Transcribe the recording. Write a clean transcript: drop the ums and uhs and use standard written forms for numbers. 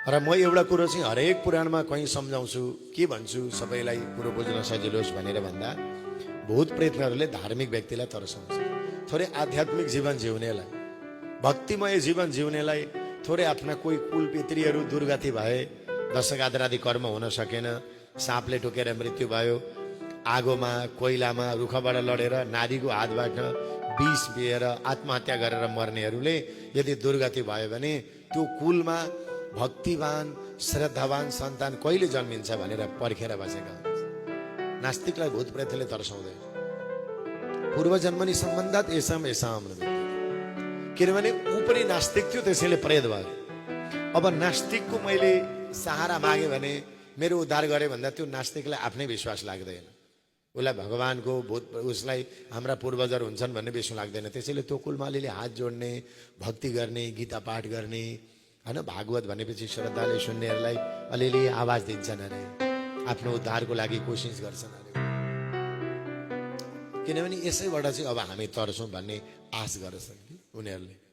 र म एउटा कुरो चाहिँ हरेक पुराणमा कहीँ सम्झाउँछु, के भन्छु सबैलाई कुरो बुझ्न सजिलो होस् भनेर भन्दा भूत प्रेतहरूले धार्मिक व्यक्तिलाई तर्साउँछ, थोरै आध्यात्मिक जीवन जिउनेलाई, भक्तिमय जीवन जिउनेलाई। थोरै आफ्ना कोही कुल पितृहरू दुर्गति भए, दशक आदि कर्म हुन सकेन, साँपले टोकेर मृत्यु भयो, आगोमा कोइलामा रुखबाट लडेर नारीको हातबाट विष पिएर आत्महत्या गरेर मर्नेहरूले यदि दुर्गति भयो भने त्यो कुलमा भक्तिवान श्रद्धावान सन्तान कहिले जन्मिन्छ भनेर पर्खेर बसेका हुन्छ। नास्तिकलाई भूत प्रेतले तर्साउँदैन। पूर्वजन्मनि सम्बन्धात एसाम एसाम, किनभने ऊ पनि नास्तिक थियो, त्यसैले प्रेत भयो। अब नास्तिकको मैले सहारा मागे भने मेरो उद्धार गरे भन्दा त्यो नास्तिकलाई आफ्नै विश्वास लाग्दैन, उसलाई भगवानको भूत उसलाई हाम्रा पूर्वजहरू हुन्छन् भन्ने विश्वास लाग्दैन। त्यसैले त्यो कुलमा अलिअलि हात जोड्ने, भक्ति गर्ने, गीता पाठ गर्ने, होइन, भागवत भनेपछि श्रद्धाले सुन्नेहरूलाई अलिअलि आवाज दिन्छन् अरे, आफ्नो उद्धारको लागि कोसिस गर्छन् अरे। किनभने यसैबाट चाहिँ अब हामी तर्छौँ भन्ने आश गर्छन् कि उनीहरूले।